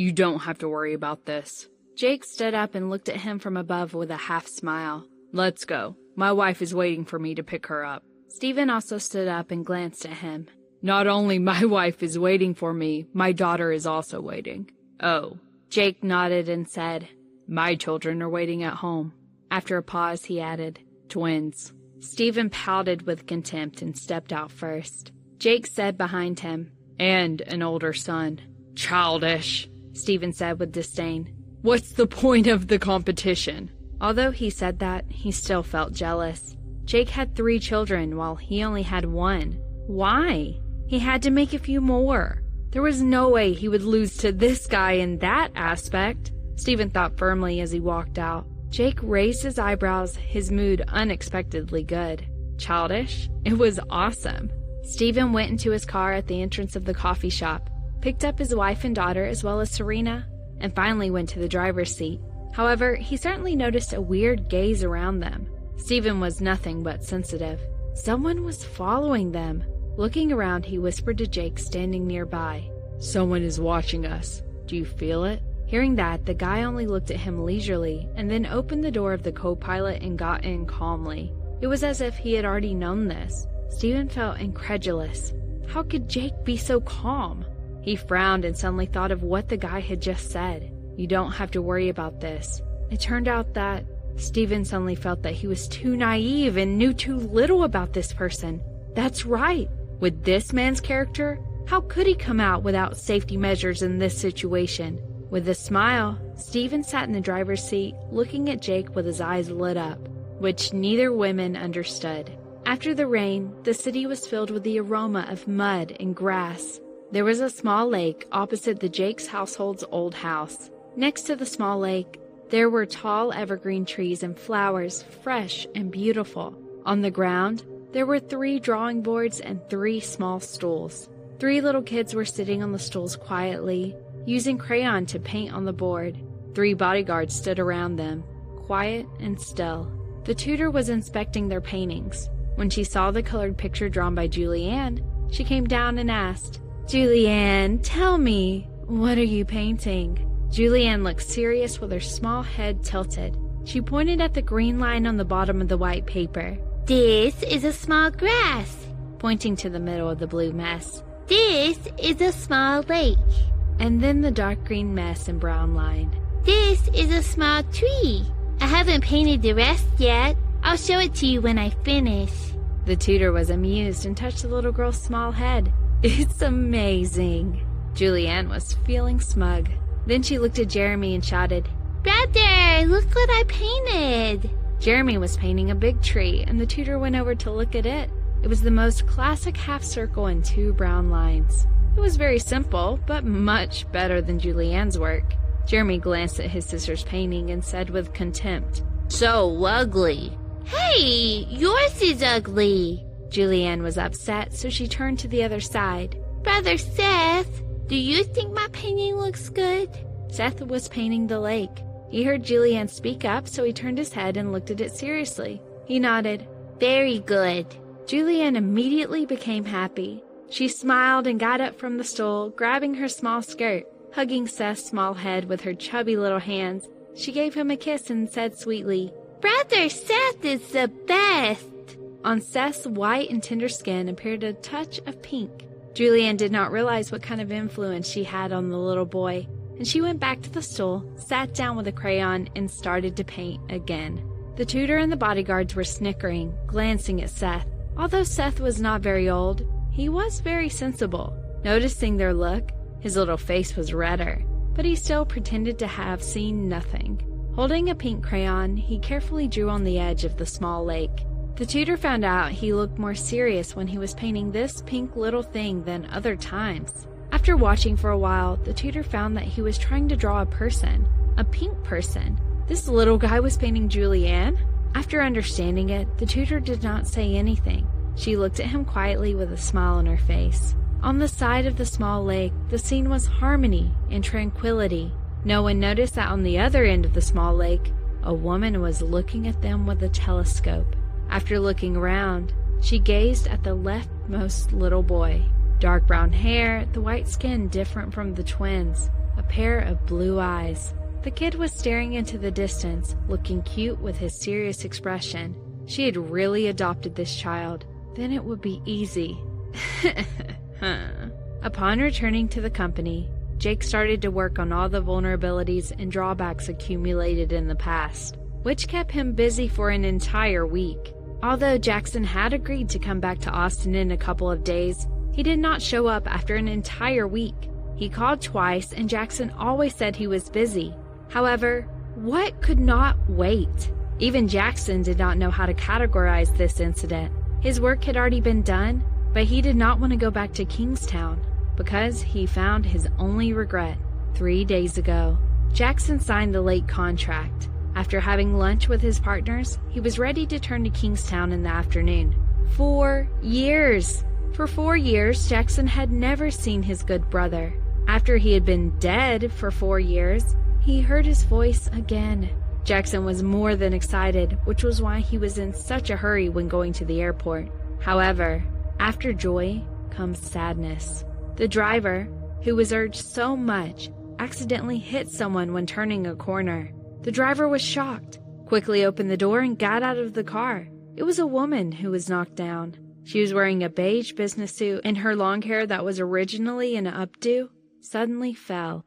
You don't have to worry about this. Jake stood up and looked at him from above with a half smile. Let's go. My wife is waiting for me to pick her up. Stephen also stood up and glanced at him. Not only my wife is waiting for me, my daughter is also waiting. Oh. Jake nodded and said, My children are waiting at home. After a pause, he added, Twins. Stephen pouted with contempt and stepped out first. Jake said behind him, And an older son. Childish, Stephen said with disdain. What's the point of the competition? Although he said that, he still felt jealous. Jake had 3 children while he only had 1. Why? He had to make a few more. There was no way he would lose to this guy in that aspect, Stephen thought firmly as he walked out. Jake raised his eyebrows, his mood unexpectedly good. Childish? It was awesome. Stephen went into his car at the entrance of the coffee shop, picked up his wife and daughter as well as Serena, and finally went to the driver's seat. However, he certainly noticed a weird gaze around them. Stephen was nothing but sensitive. Someone was following them. Looking around, he whispered to Jake standing nearby. Someone is watching us. Do you feel it? Hearing that, the guy only looked at him leisurely and then opened the door of the co-pilot and got in calmly. It was as if he had already known this. Stephen felt incredulous. How could Jake be so calm? He frowned and suddenly thought of what the guy had just said. You don't have to worry about this. It turned out that Stephen suddenly felt that he was too naive and knew too little about this person. That's right. With this man's character, how could he come out without safety measures in this situation? With a smile, Stephen sat in the driver's seat, looking at Jake with his eyes lit up, which neither woman understood. After the rain, the city was filled with the aroma of mud and grass. There was a small lake opposite the Jake's household's old house. Next to the small lake, there were tall evergreen trees and flowers, fresh and beautiful. On the ground, there were 3 drawing boards and 3 small stools. 3 little kids were sitting on the stools quietly, using crayon to paint on the board. 3 bodyguards stood around them, quiet and still. The tutor was inspecting their paintings. When she saw the colored picture drawn by Julianne, she came down and asked, Julianne, tell me, what are you painting? Julianne looked serious with her small head tilted. She pointed at the green line on the bottom of the white paper. This is a small grass, pointing to the middle of the blue mess. This is a small lake. And then the dark green mess and brown line. This is a small tree. I haven't painted the rest yet. I'll show it to you when I finish. The tutor was amused and touched the little girl's small head. It's amazing. Julianne was feeling smug. Then she looked at Jeremy and shouted, Brother, look what I painted. Jeremy was painting a big tree, and the tutor went over to look at it. It was the most classic half circle and 2 brown lines. It was very simple, but much better than Julianne's work. Jeremy glanced at his sister's painting and said with contempt, So ugly. Hey, yours is ugly. Julianne was upset, so she turned to the other side. Brother Seth, do you think my painting looks good? Seth was painting the lake. He heard Julianne speak up, so he turned his head and looked at it seriously. He nodded. Very good. Julianne immediately became happy. She smiled and got up from the stool, grabbing her small skirt. Hugging Seth's small head with her chubby little hands, she gave him a kiss and said sweetly, Brother Seth is the best. On Seth's white and tender skin appeared a touch of pink. Julianne did not realize what kind of influence she had on the little boy, and she went back to the stool, sat down with a crayon, and started to paint again. The tutor and the bodyguards were snickering, glancing at Seth. Although Seth was not very old, he was very sensible. Noticing their look, his little face was redder, but he still pretended to have seen nothing. Holding a pink crayon, he carefully drew on the edge of the small lake. The tutor found out he looked more serious when he was painting this pink little thing than other times. After watching for a while, the tutor found that he was trying to draw a person, a pink person. This little guy was painting Julianne? After understanding it, the tutor did not say anything. She looked at him quietly with a smile on her face. On the side of the small lake, the scene was harmony and tranquility. No one noticed that on the other end of the small lake, a woman was looking at them with a telescope. After looking around, she gazed at the leftmost little boy. Dark brown hair, the white skin different from the twins. a pair of blue eyes. The kid was staring into the distance, looking cute with his serious expression. She had really adopted this child. Then it would be easy. Upon returning to the company, Jake started to work on all the vulnerabilities and drawbacks accumulated in the past, which kept him busy for an entire week. Although Jackson had agreed to come back to Austin in a couple of days, he did not show up after an entire week. He called twice, and Jackson always said he was busy. However, what could not wait? Even Jackson did not know how to categorize this incident. His work had already been done, but he did not want to go back to Kingstown because he found his only regret. 3 days ago, Jackson signed the late contract. After having lunch with his partners, he was ready to turn to Kingstown in the afternoon. 4 years! For 4 years, Jackson had never seen his good brother. After he had been dead for 4 years, he heard his voice again. Jackson was more than excited, which was why he was in such a hurry when going to the airport. However, after joy comes sadness. The driver, who was urged so much, accidentally hit someone when turning a corner. The driver was shocked, quickly opened the door and got out of the car. It was a woman who was knocked down. She was wearing a beige business suit, and her long hair that was originally an updo suddenly fell.